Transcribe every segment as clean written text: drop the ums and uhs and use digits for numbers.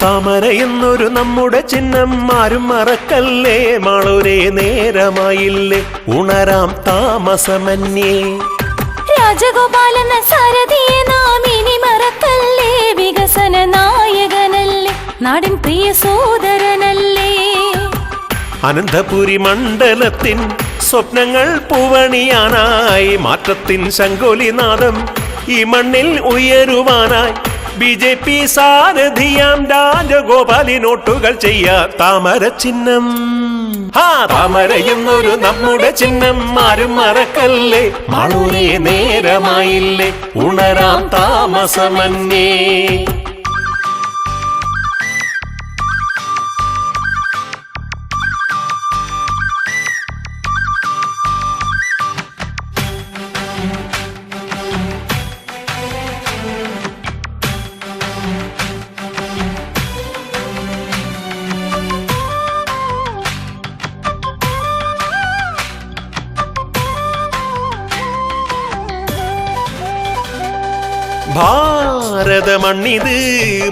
താമര എന്നൊരു നമ്മുടെ ചിഹ്നം ആരും മറക്കല്ലേ, മാളൂരേ നേരമായില്ലേ, ഉണരാം താമസമന്യേ. രാജഗോപാലന സാരഥിയെ നാം ഇനി മറക്കല്ലേ, വികസന നായകനല്ലേ, നാടിൻ പ്രിയ സോദരനല്ലേ. അനന്തപുരി മണ്ഡലത്തിൻ സ്വപ്നങ്ങൾ പൂവണിയാനായി, മാറ്റത്തിൻ ശങ്കൊലിനാദം ഈ മണ്ണിൽ ഉയരുവാനായി, BJP സാരഥിയാം രാജഗോപാലിനോട്ടുകൾ ചെയ്യാ താമര ചിഹ്നം. താമര എന്നൊരു നമ്മുടെ ചിഹ്നം ആരും മറക്കല്ലേ, മാളൂരേ നേരമായില്ലേ, ഉണരാം താമസമന്യേ. ഭാരത മണ്ണിത്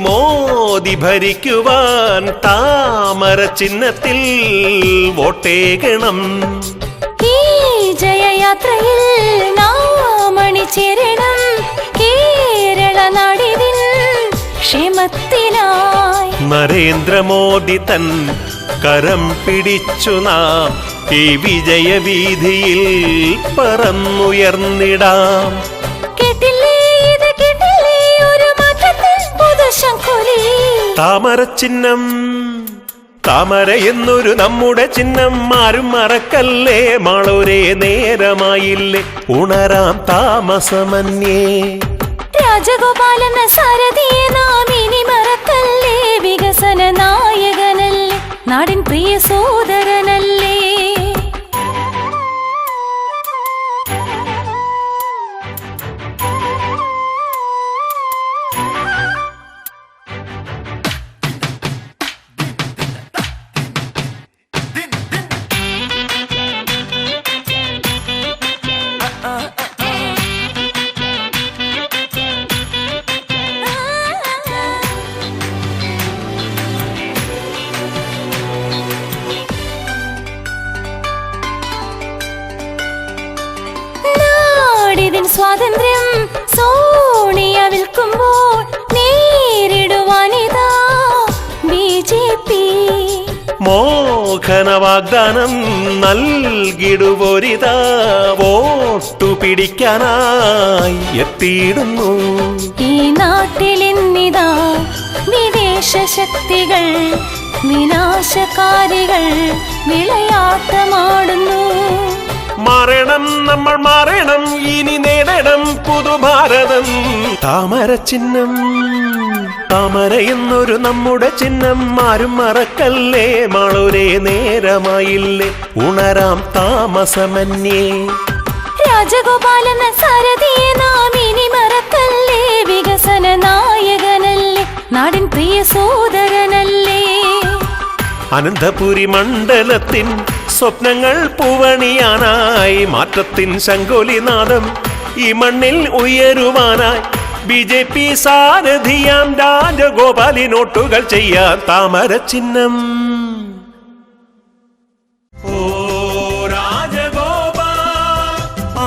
മോദി ഭരിക്കുവാൻ, താമര ചിഹ്നത്തിൽ വോട്ടേകണം. ഈ ജയയാത്രയിൽ നാം അണിചേരണം, കേരള നാടിൻ ക്ഷേമത്തിനായി. നരേന്ദ്രമോദി തൻ കരം പിടിച്ചു നാം ഈ വിജയവീഥിയിൽ പറന്നുയർന്നിടാം. താമര ചിഹ്നം, താമര എന്നൊരു നമ്മുടെ ചിഹ്നം ആരും മറക്കല്ലേ, മാളൂരേ നേരമായില്ലേ, ഉണരാം താമസമന്യേ. രാജഗോപാലന സാരഥിയെ നാം ഇനി മറക്കല്ലേ, വികസന നായകനല്ലേ, നാടിൻ പ്രിയ സോദരനല്ലേ. സ്വാതന്ത്ര്യം സോണിയ വിൽക്കുമ്പോൾ നേരിടുവാനിതാ BJP. മോഹന വാഗ്ദാനം നൽകിടുവോരിതാ, വോട്ടു പിടിക്കാനായി എത്തിയിടുന്നു. ഈ നാട്ടിലിന്നിതാ വിദേശ ശക്തികൾ, വിനാശകാരികൾ വിളയാട്ടമാടുന്നു. മാറണം നമ്മൾ മാറണം, ഇനി നേടണം പുതുഭാരതം. താമര ചിഹ്നം, താമര എന്നൊരു നമ്മുടെ ചിഹ്നം ആരും മറക്കല്ലേ, മാളൂരേ നേരമായില്ലേ, ഉണരാം താമസമന്യേ. രാജഗോപാലന സാരഥിയെ നാം ഇനി മറക്കല്ലേ, വികസന നായകനല്ലേ, നാടിൻ പ്രിയ സോദരനല്ലേ. അനന്തപുരി മണ്ഡലത്തിൻ സ്വപ്നങ്ങൾ പൂവണിയാനായി, മാറ്റത്തിൻ ശങ്കൊലിനാദം ഈ മണ്ണിൽ ഉയരുവാനായി, BJP സാരഥിയാം രാജഗോപാലിനോട്ടുകൾ ചെയ്യാൻ താമര ചിഹ്നം. ഓ രാജഗോപാൽ,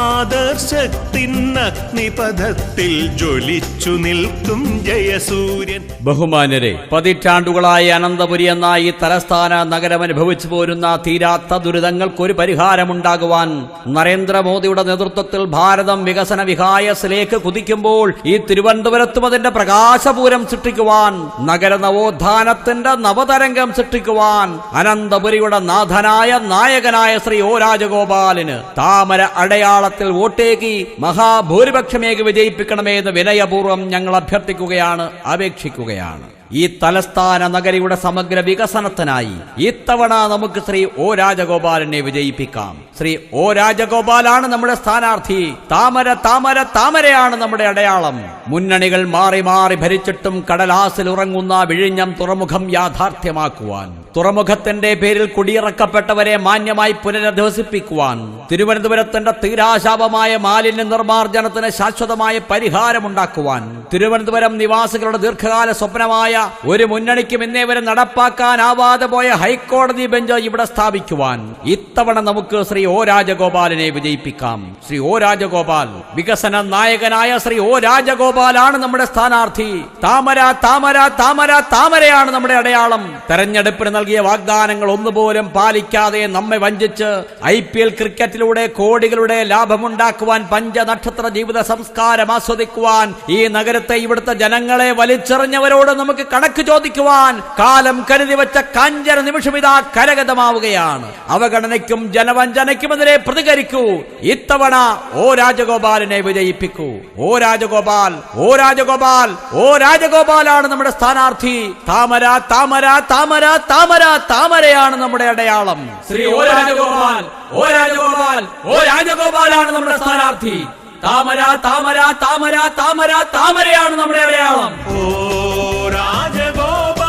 ആദർശത്തിൻ അഗ്നിപഥത്തിൽ ജ്വലിച്ചു നിൽക്കും ജയസൂര്യൻ. ബഹുമാന്യരെ, പതിറ്റാണ്ടുകളായി അനന്തപുരി എന്ന ഈ തലസ്ഥാന നഗരം അനുഭവിച്ചു പോരുന്ന തീരാത്ത ദുരിതങ്ങൾക്കൊരു പരിഹാരമുണ്ടാകുവാൻ നരേന്ദ്രമോദിയുടെ നേതൃത്വത്തിൽ ഭാരതം വികസന വിഹായസിലേക്ക് കുതിക്കുമ്പോൾ ഈ തിരുവനന്തപുരത്തും അതിന്റെ പ്രകാശപൂരം സൃഷ്ടിക്കുവാൻ, നഗര നവോത്ഥാനത്തിന്റെ നവതരംഗം സൃഷ്ടിക്കുവാൻ അനന്തപുരിയുടെ നാഥനായ നായകനായ ശ്രീ O രാജഗോപാലിന് താമര അടയാളത്തിൽ വോട്ടേകി മഹാഭൂരിപക്ഷമേകി വിജയിപ്പിക്കണമേ എന്ന് വിനയപൂർവ്വം ഞങ്ങൾ അഭ്യർത്ഥിക്കുകയാണ്, അപേക്ഷിക്കുകയാണ്. ഈ തലസ്ഥാന നഗരിയുടെ സമഗ്ര വികസനത്തിനായി ഇത്തവണ നമുക്ക് ശ്രീ O രാജഗോപാലിനെ വിജയിപ്പിക്കാം. ശ്രീ O രാജഗോപാലാണ് നമ്മുടെ സ്ഥാനാർത്ഥി. താമര താമര താമരയാണ് നമ്മുടെ അടയാളം. മുന്നണികൾ മാറി മാറി ഭരിച്ചിട്ടും കടലാസിൽ ഉറങ്ങുന്ന വിഴിഞ്ഞം തുറമുഖം യാഥാർത്ഥ്യമാക്കുവാൻ തുറമുഖത്തിന്റെ പേരിൽ കുടിയിറക്കപ്പെട്ടവരെ മാന്യമായി പുനരധിവസിപ്പിക്കുവാൻ, തിരുവനന്തപുരത്തിന്റെ തീരാശാപമായ മാലിന്യ നിർമ്മാർജ്ജനത്തിന് ശാശ്വതമായ പരിഹാരമുണ്ടാക്കുവാൻ, തിരുവനന്തപുരം നിവാസികളുടെ ദീർഘകാല സ്വപ്നമായ ഒരു മുന്നണിക്കും ഇന്നേ വരെ നടപ്പാക്കാനാവാതെ പോയ ഹൈക്കോടതി ബെഞ്ച് ഇവിടെ സ്ഥാപിക്കുവാൻ ഇത്തവണ നമുക്ക് ശ്രീ ഒ രാജഗോപാലിനെ വിജയിപ്പിക്കാം. ശ്രീ ഒ രാജഗോപാൽ, വികസന നായകനായ ശ്രീ ഒ രാജഗോപാലാണ് നമ്മുടെ സ്ഥാനാർത്ഥി. താമര താമര താമര താമരയാണ് നമ്മുടെ അടയാളം. തെരഞ്ഞെടുപ്പിന് നൽകിയ വാഗ്ദാനങ്ങൾ ഒന്നുപോലും പാലിക്കാതെ നമ്മെ വഞ്ചിച്ച് IPL ക്രിക്കറ്റിലൂടെ കോടികളുടെ ലാഭമുണ്ടാക്കുവാൻ, പഞ്ചനക്ഷത്ര ജീവിത സംസ്കാരം ആസ്വദിക്കുവാൻ, ഈ നഗരത്തെ ഇവിടുത്തെ ജനങ്ങളെ വലിച്ചെറിഞ്ഞവരോട് നമുക്ക് കണക്ക് ചോദിക്കുവാൻ കാലം കരുതി വെച്ച കാഞ്ചന നിമിഷം ഇതാ കരഗതമാവുകയാണ്. അവഗണനയ്ക്കും ജനവഞ്ചനയ്ക്കുമെതിരെ പ്രതികരിക്കൂ. ഇത്തവണ ഒ രാജഗോപാലിനെ വിജയിപ്പിക്കൂ. ഒ രാജഗോപാൽ, ഒ രാജഗോപാൽ, ഒ രാജഗോപാലാണ് നമ്മുടെ സ്ഥാനാർത്ഥി. താമര താമര താമര താമര താമരയാണ് നമ്മുടെ അടയാളം. ശ്രീ ഒ രാജഗോപാൽ, ഒ രാജഗോപാൽ, ഒ രാജഗോപാലാണ് നമ്മുടെ സ്ഥാനാർത്ഥി. താമര താമര താമര താമര താമരയാണ് നമ്മുടെ അടയാളം. ഓ രാജഗോപാൽ,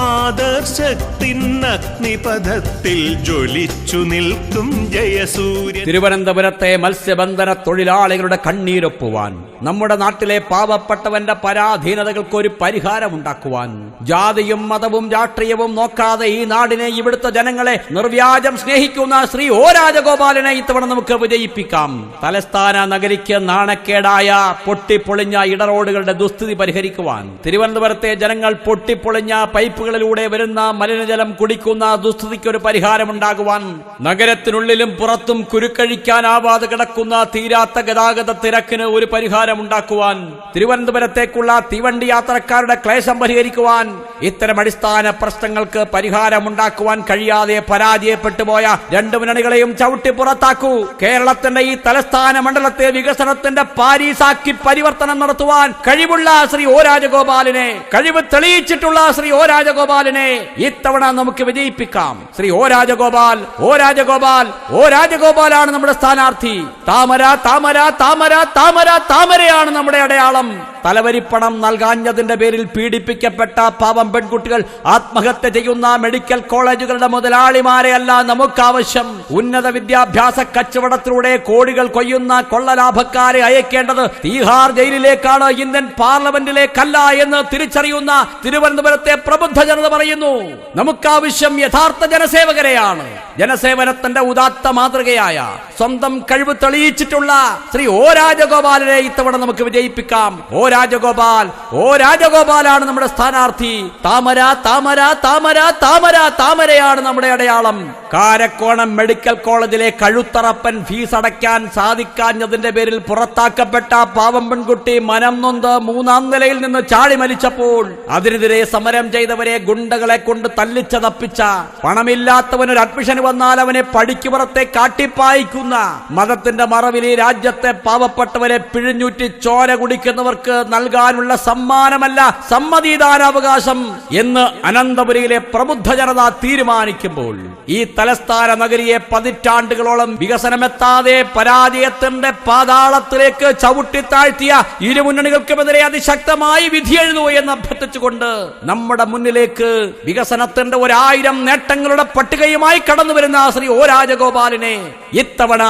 ആദർശത്തിൻ അഗ്നിപഥത്തിൽ ജ്വലിച്ചു നിൽക്കും ജയസൂര്യൻ. തിരുവനന്തപുരത്തെ മത്സ്യബന്ധന തൊഴിലാളികളുടെ കണ്ണീരൊപ്പുവാൻ, നമ്മുടെ നാട്ടിലെ പാവപ്പെട്ടവന്റെ പരാധീനതകൾക്ക് ഒരു പരിഹാരമുണ്ടാക്കുവാൻ, ജാതിയും മതവും രാഷ്ട്രീയവും നോക്കാതെ ഈ നാടിനെ, ഇവിടുത്തെ ജനങ്ങളെ നിർവ്യാജം സ്നേഹിക്കുന്ന ശ്രീ ഒ രാജഗോപാലിനെ ഇത്തവണ നമുക്ക് വിജയിപ്പിക്കാം. തലസ്ഥാന നഗരിക്ക് നാണക്കേടായ പൊട്ടിപ്പൊളിഞ്ഞ ഇടറോഡുകളുടെ ദുസ്ഥിതി പരിഹരിക്കുവാൻ, തിരുവനന്തപുരത്തെ ജനങ്ങൾ പൊട്ടിപ്പൊളിഞ്ഞ പൈപ്പുകളിലൂടെ വരുന്ന മലിനജലം കുടിക്കുന്ന ദുസ്ഥിതിക്ക് ഒരു പരിഹാരമുണ്ടാകുവാൻ, നഗരത്തിനുള്ളിലും പുറത്തും കുരുക്കഴിക്കാനാവാതെ കിടക്കുന്ന തീരാത്ത ഗതാഗത തിരക്കിന് ഒരു പരിഹാരമുണ്ടാക്കുവാൻ, തിരുവനന്തപുരത്തേക്കുള്ള തീവണ്ടി യാത്രക്കാരുടെ ക്ലേശം പരിഹരിക്കുവാൻ, ഇത്തരം അടിസ്ഥാന പ്രശ്നങ്ങൾക്ക് പരിഹാരമുണ്ടാക്കുവാൻ കഴിയാതെ പരാജയപ്പെട്ടു പോയ രണ്ട് മുന്നണികളെയും ചവിട്ടി പുറത്താക്കൂ. കേരളത്തിന്റെ ഈ തലസ്ഥാന മണ്ഡലത്തെ വികസനത്തിന്റെ പാരീസാക്കി പരിവർത്തനം നടത്തുവാൻ കഴിവുള്ള ശ്രീ ഒ രാജഗോപാലിനെ, കഴിവ് തെളിയിച്ചിട്ടുള്ള ശ്രീ ഒ രാജഗോപാലിനെ ഇത്തവണ നമുക്ക് വിജയിപ്പിക്കാം. ശ്രീ ഒ രാജഗോപാൽ, ഒ രാജഗോപാൽ, ഒ രാജഗോപാലാണ് നമ്മുടെ സ്ഥാനാർത്ഥി. താമര താമര താമര താമര താമരയാണ് നമ്മുടെ അടയാളം. തലവരിപ്പണം നൽകാഞ്ഞതിന്റെ പേരിൽ പീഡിപ്പിക്കപ്പെട്ട പാവം പെൺകുട്ടികൾ ആത്മഹത്യ ചെയ്യുന്ന മെഡിക്കൽ കോളേജുകളുടെ മുതലാളിമാരെയല്ല നമുക്ക് ആവശ്യം. ഉന്നത വിദ്യാഭ്യാസ കച്ചവടത്തിലൂടെ കോടികൾ കൊയ്യുന്ന കൊള്ളലാഭക്കാരെ അയക്കേണ്ടത് തീഹാർ ജയിലിലേക്കാണ്, ഇന്ത്യൻ പാർലമെന്റിലേക്കല്ല എന്ന് തിരിച്ചറിയുന്ന തിരുവനന്തപുരത്തെ പ്രബുദ്ധ ജനത പറയുന്നു. നമുക്കാവശ്യം യഥാർത്ഥ ജനസേവകരെയാണ്. ജനസേവനത്തിന്റെ ഉദാത്ത മാതൃകയായ, സ്വന്തം കഴിവ് തെളിയിച്ചിട്ടുള്ള ശ്രീ ഒ രാജഗോപാലിനെ ഇത്തവണ നമുക്ക് വിജയിപ്പിക്കാം. ഒ രാജഗോപാൽ, ഒ രാജഗോപാലാണ് നമ്മുടെ സ്ഥാനാർത്ഥി. താമര താമര താമര താമര താമരയാണ് നമ്മുടെ അടയാളം. കാരക്കോണം മെഡിക്കൽ കോളേജിലെ കഴുത്തറപ്പൻ ഫീസ് അടയ്ക്കാൻ സാധിക്കാഞ്ഞതിന്റെ പേരിൽ പുറത്താക്കപ്പെട്ട പാവം പെൺകുട്ടി മനം നൊന്ത് 3-ാം നിലയിൽ നിന്ന് ചാടി മരിച്ചപ്പോൾ അതിനെതിരെ സമരം ചെയ്തവരെ ഗുണ്ടകളെ കൊണ്ട് തല്ലിച്ചതപ്പിച്ച, പണമില്ലാത്തവനൊരു അഡ്മിഷൻ വന്നാൽ അവനെ പടിക്കുപുറത്തെ കാട്ടിപ്പായിക്കുന്ന, മതത്തിന്റെ മറവിൽ ഈ രാജ്യത്തെ പാവപ്പെട്ടവരെ പിഴിഞ്ഞൂറ്റി ചോര കുടിക്കുന്നവർക്ക് നൽകാനുള്ള സമ്മാനമല്ല സമ്മതിദാനാവകാശം എന്ന് അനന്തപുരിയിലെ പ്രബുദ്ധ ജനത തീരുമാനിക്കുമ്പോൾ, ഈ തലസ്ഥാന നഗരിയെ പതിറ്റാണ്ടുകളോളം വികസനമെത്താതെ പരാജയത്തിന്റെ പാതാളത്തിലേക്ക് ചവിട്ടിത്താഴ്ത്തിയ ഇരുമുന്നണികൾക്കുമെതിരെ അതിശക്തമായി വിധിയെഴുതൂ എന്ന് അഭ്യർത്ഥിച്ചുകൊണ്ട് നമ്മുടെ മുന്നിലേക്ക് വികസനത്തിന്റെ 1000 നേട്ടങ്ങളുടെ പട്ടികയുമായി കടന്നു വരുന്ന ശ്രീ ഒ രാജഗോപാലിനെ ഇത്തവണ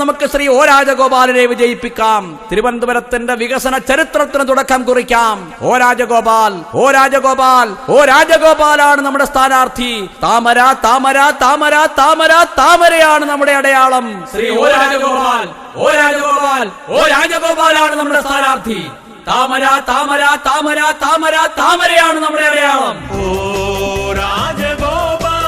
നമുക്ക് ശ്രീ ഒ രാജഗോപാലിനെ വിജയിപ്പിക്കാം. തിരുവനന്തപുരത്തിന്റെ വികസന ചരിത്രത്തിന് തുടക്കം കുറിക്കാം. ഒ രാജഗോപാൽ, ഒ രാജഗോപാൽ, ഒ രാജഗോപാലാണ് നമ്മുടെ സ്ഥാനാർത്ഥി. താമര താമര താമര താമര താമരയാണ് നമ്മുടെ അടയാളം. ശ്രീ ഒ രാജഗോപാൽ, ഒ രാജഗോപാൽ, ഒ രാജഗോപാലാണ് നമ്മുടെ സ്ഥാനാർത്ഥി. താമര താമര താമര താമര താമരയാണ് നമ്മുടെ അടയാളം. ഓ രാജഗോപാൽ,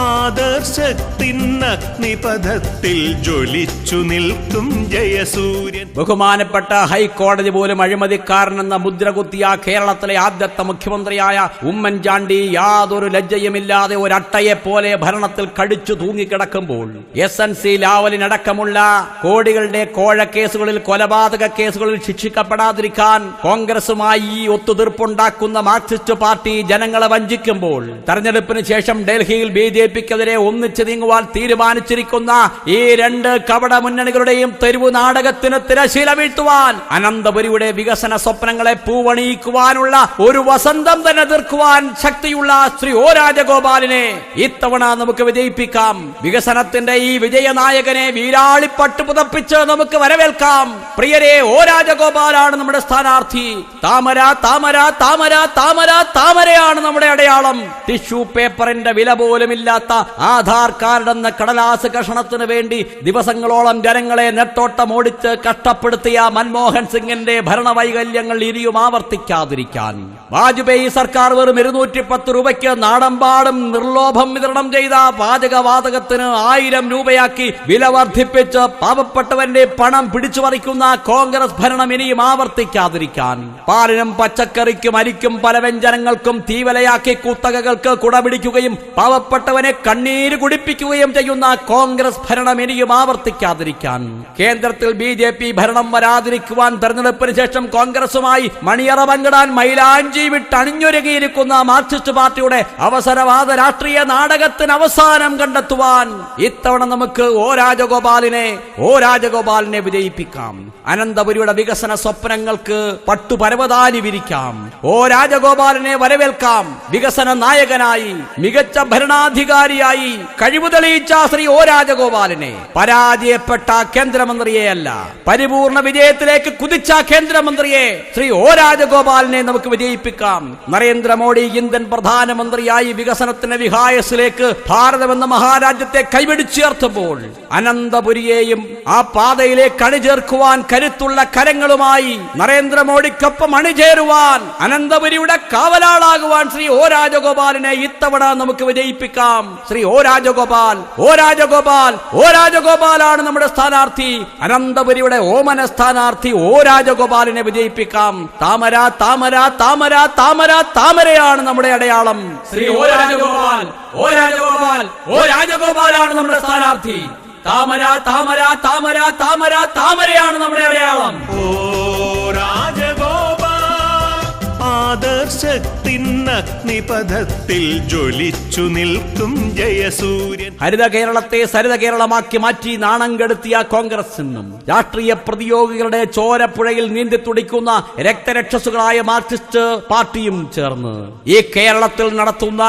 ആദർശത്തിൻ അഗ്നിപഥത്തിൽ ജ്വലിച്ചു നിൽക്കും ജയസൂര്യൻ. ബഹുമാനപ്പെട്ട ഹൈക്കോടതി പോലും അഴിമതിക്കാരനെന്ന മുദ്ര കുത്തിയ കേരളത്തിലെ ആദ്യത്തെ മുഖ്യമന്ത്രിയായ ഉമ്മൻചാണ്ടി യാതൊരു ലജ്ജയുമില്ലാതെ ഒരട്ടയെ പോലെ ഭരണത്തിൽ കടിച്ചു തൂങ്ങിക്കിടക്കുമ്പോൾ, SNC ലാവലിനടക്കമുള്ള കോടികളുടെ കോഴക്കേസുകളിൽ, കൊലപാതക കേസുകളിൽ ശിക്ഷിക്കപ്പെടാതിരിക്കാൻ കോൺഗ്രസുമായി ഈ ഒത്തുതീർപ്പുണ്ടാക്കുന്ന മാർക്സിസ്റ്റ് പാർട്ടി ജനങ്ങളെ വഞ്ചിക്കുമ്പോൾ, തെരഞ്ഞെടുപ്പിന് ശേഷം ഡൽഹിയിൽ BJPക്കെതിരെ ഒന്നിച്ചു നീങ്ങുവാൻ വിജയിപ്പിക്കുവാൻ തീരുമാനിച്ചിരിക്കുന്ന ഈ രണ്ട് കപട മുന്നണികളുടെയും തെരുവു നാടകത്തിന് തിരശീല വീഴ്ത്തുവാൻ, അനന്തപുരിയുടെ വികസന സ്വപ്നങ്ങളെ പൂവണിയിക്കുവാനുള്ള ഒരു വസന്തം തന്നെ തീർക്കുവാൻ ശക്തിയുള്ള ശ്രീ ഒ രാജഗോപാലിനെ ഇത്തവണ നമുക്ക് വിജയിപ്പിക്കാം. വികസനത്തിന്റെ ഈ വിജയനായകനെ വീരാളിപ്പട്ട് പുതപ്പിച്ച് നമുക്ക് വരവേൽക്കാം. പ്രിയരെ, ഒ രാജഗോപാലാണ് നമ്മുടെ സ്ഥാനാർത്ഥി. താമര താമര താമര താമര താമരയാണ് നമ്മുടെ അടയാളം. ടിഷ്യൂ പേപ്പറിന്റെ വില പോലുമില്ലാത്ത ആധാർ കാർഡ് എന്ന കടലാസ് കഷണത്തിന് വേണ്ടി ദിവസങ്ങളോളം ജനങ്ങളെ നെട്ടോട്ടം ഓടിച്ച് കഷ്ടപ്പെടുത്തിയ മൻമോഹൻ സിംഗിന്റെ ഭരണവൈകല്യങ്ങൾ ഇനിയും ആവർത്തിക്കാതിരിക്കാൻ വാജ്പേയി സർക്കാർ വെറും 210 രൂപയ്ക്ക് നാടമ്പാടും നിർലോഭം വിതരണം ചെയ്ത പാചകവാതകത്തിന് 1000 രൂപയാക്കി വില വർദ്ധിപ്പിച്ച് പാവപ്പെട്ടവന്റെ പണം പിടിച്ചു പറിക്കുന്ന കോൺഗ്രസ് ഭരണം ഇനിയും ആവർത്തിക്കാതിരിക്കാൻ, പാലിനും പച്ചക്കറിക്കും അരിക്കും പല വ്യഞ്ജനങ്ങൾക്കും തീവലയാക്കി കുത്തകകൾക്ക് കുടപിടിക്കുകയും പാവപ്പെട്ടവനെ കണ്ണീര് കുടിപ്പിക്കുകയും ചെയ്യുന്ന കോൺഗ്രസ് ഭരണം ഇനിയും ആവർത്തിക്കാതിരിക്കാൻ, കേന്ദ്രത്തിൽ BJP ഭരണം വരാതിരിക്കുവാൻ തെരഞ്ഞെടുപ്പിന് ശേഷം കോൺഗ്രസുമായി മണിയറ പങ്കിടാൻ മൈലാഞ്ചി വിട്ട് അണിഞ്ഞൊരുങ്ങിയിരിക്കുന്ന മാർക്സിസ്റ്റ് പാർട്ടിയുടെ അവസരവാദ രാഷ്ട്രീയ നാടകത്തിന് അവസാനം കണ്ടെത്തുവാൻ ഇത്തവണ നമുക്ക് ഒ രാജഗോപാലിനെ വിജയിപ്പിക്കാം. അനന്തപുരിയുടെ വികസന സ്വപ്നങ്ങൾക്ക് പട്ടുപരവതാനി വിരിക്കാം. ഒ രാജഗോപാലിനെ വരവേൽക്കാം. വികസന നായകനായി, മികച്ച ഭരണാധികാരിയായി കഴിവ് തെളിയിച്ച ശ്രീ ഒ രാജഗോപാലിനെ, പരാജയപ്പെട്ട കേന്ദ്രമന്ത്രിയെയല്ല, പരിപൂർണ വിജയത്തിലേക്ക് കുതിച്ച കേന്ദ്രമന്ത്രിയെ ശ്രീ ഒ രാജഗോപാലിനെ നമുക്ക് വിജയിപ്പിക്കാം. നരേന്ദ്രമോദി ഇന്ത്യൻ പ്രധാനമന്ത്രിയായി വികസനത്തിന്റെ വിഹായസിലേക്ക് ഭാരതമെന്ന മഹാരാജ്യത്തെ കൈപിടിച്ചുയർത്തുമ്പോൾ അനന്തപുരിയെയും ആ പാതയിലേക്ക് അണിചേർക്കുവാൻ കരുത്തുള്ള കരങ്ങളുമായി നരേന്ദ്രമോദിക്കൊപ്പം അണിചേരുവാൻ, അനന്തപുരിയുടെ കാവലാളാകുവാൻ ശ്രീ ഒ രാജഗോപാലിനെ ഇത്തവണ നമുക്ക് വിജയിപ്പിക്കാം. ശ്രീ ഒ രാജഗോപാലാണ് നമ്മുടെ സ്ഥാനാർത്ഥി. അനന്തപുരിയുടെ ഓമന സ്ഥാനാർത്ഥി ഒ രാജഗോപാലിനെ വിജയിപ്പിക്കാം. താമര താമര താമര താമര താമരയാണ് നമ്മുടെ അടയാളം. ശ്രീ ഒ രാജഗോപാലാണ് നമ്മുടെ സ്ഥാനാർത്ഥി. താമര താമര താമര താമര താമരയാണ് നമ്മുടെ അടയാളം. ഓ രാജഗോപാൽ, ആദർശത്തിൻ അഗ്നിപഥത്തിൽ ജ്വലിച്ചു നിൽക്കും ജയസൂര്യൻ. ഹരിത കേരളത്തെ സരിത കേരളമാക്കി മാറ്റി നാണം കെടുത്തിയ കോൺഗ്രസിനും രാഷ്ട്രീയ പ്രതിയോഗികളുടെ ചോരപ്പുഴയിൽ നീന്തി തുടിക്കുന്ന രക്തരക്ഷസുകളായ മാർക്സിസ്റ്റ് പാർട്ടിയും ചേർന്ന് ഈ കേരളത്തിൽ നടത്തുന്ന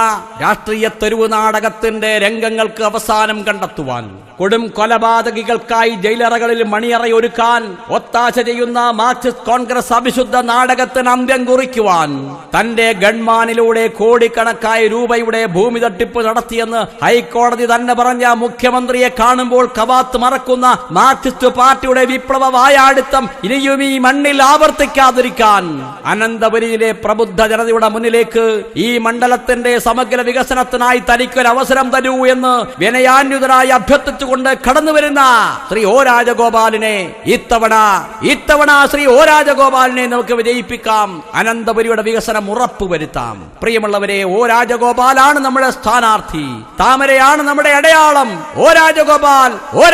രാഷ്ട്രീയ തെരുവ് നാടകത്തിന്റെ രംഗങ്ങൾക്ക് അവസാനം കണ്ടെത്തുവാൻ, കൊടും കൊലപാതകികൾക്കായി ജയിലറകളിൽ മണിയറയൊരുക്കാൻ ഒത്താശ ചെയ്യുന്ന മാർക്സിസ്റ്റ് കോൺഗ്രസ് അവിശുദ്ധ നാടകത്തിന് അന്ത്യം കുറിക്കുവാൻ, തന്റെ ഗൺമാനിലൂടെ കോടിക്കണക്കായ രൂപയുടെ ഭൂമി തട്ടിപ്പ് നടത്തിയെന്ന് ഹൈക്കോടതി തന്നെ പറഞ്ഞ മുഖ്യമന്ത്രിയെ കാണുമ്പോൾ കവാത്ത് മറക്കുന്ന മാർക്സിസ്റ്റ് പാർട്ടിയുടെ വിപ്ലവ വായാടിത്തം ഇനിയും ഈ മണ്ണിൽ ആവർത്തിക്കാതിരിക്കാൻ, അനന്തപുരിയിലെ പ്രബുദ്ധ ജനതയുടെ മുന്നിലേക്ക് ഈ മണ്ഡലത്തിന്റെ സമഗ്ര വികസനത്തിനായി തനിക്കൊരു അവസരം തരൂ എന്ന് വിനയാന്യുതരായി അഭ്യർത്ഥിച്ചുകൊണ്ട് കടന്നുവരുന്ന ശ്രീ ഒ രാജഗോപാലിനെ ഇത്തവണ ശ്രീ ഒ രാജഗോപാലിനെ നമുക്ക് വിജയിപ്പിക്കാം. അനന്തപുരിയുടെ വികസനം ഉറപ്പുവരുത്താം. പ്രിയമുള്ളവരെ, ഒ രാജഗോപാലാണ് നമ്മുടെ സ്ഥാനാർത്ഥി. താമരയാണ് നമ്മുടെ അടയാളം. ഒ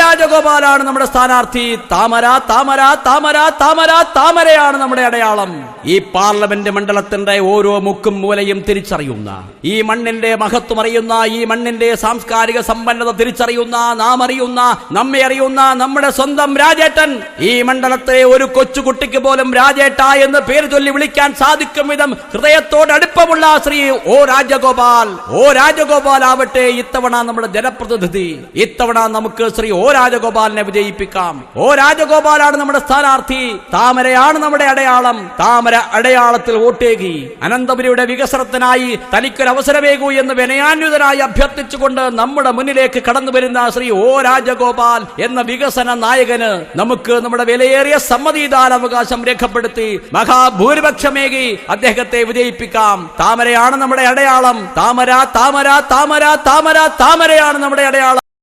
രാജഗോപാലാണ് നമ്മുടെ സ്ഥാനാർത്ഥി. താമര താമര താമര താമര താമരയാണ് നമ്മുടെ അടയാളം. ഈ പാർലമെന്റ് മണ്ഡലത്തിന്റെ ഓരോ മുക്കും മൂലയും തിരിച്ചറിയുന്ന, ഈ മണ്ണിന്റെ മഹത്വം അറിയുന്ന, ഈ മണ്ണിന്റെ സാംസ്കാരിക സമ്പന്നത തിരിച്ചറിയുന്ന, നാം അറിയുന്ന, നമ്മെ അറിയുന്ന നമ്മുടെ സ്വന്തം രാജേട്ടൻ, ഈ മണ്ഡലത്തെ ഒരു കൊച്ചുകുട്ടിക്ക് പോലും രാജേട്ട എന്ന് പേര് ചൊല്ലി വിളിക്കാൻ സാധിക്കും വിധം ഹൃദയത്തോട് അടുപ്പമുള്ള ശ്രീ ഒ രാജഗോപാൽ ആവട്ടെ ഇത്തവണ നമ്മുടെ ജനപ്രതിനിധി. ഇത്തവണ നമുക്ക് ശ്രീ ഒ രാജഗോപാലിനെ വിജയിപ്പിക്കാം. ഒ രാജഗോപാലാണ് നമ്മുടെ സ്ഥാനാർത്ഥി. താമരയാണ് നമ്മുടെ അടയാളം. താമര അടയാളത്തിൽ വോട്ടേകി അനന്തപുരിയുടെ വികസനത്തിനായി തനിക്കൊരു അവസരമേകൂ എന്ന് വിനയാന്വിതനായി അഭ്യർത്ഥിച്ചുകൊണ്ട് നമ്മുടെ മുന്നിലേക്ക് കടന്നു വരുന്ന ശ്രീ ഒ രാജഗോപാൽ എന്ന വികസന നായകന് നമുക്ക് നമ്മുടെ വിലയേറിയ സമ്മതിദാനാവകാശം രേഖപ്പെടുത്തി മഹാഭൂരിപക്ഷമേകി അദ്ദേഹത്തെ വിജയിപ്പിക്കാം. താമരയാണ് നമ്മുടെ അടയാളം. താമര താമര താമര താമര താമരയാണ് നമ്മുടെ അടയാളം.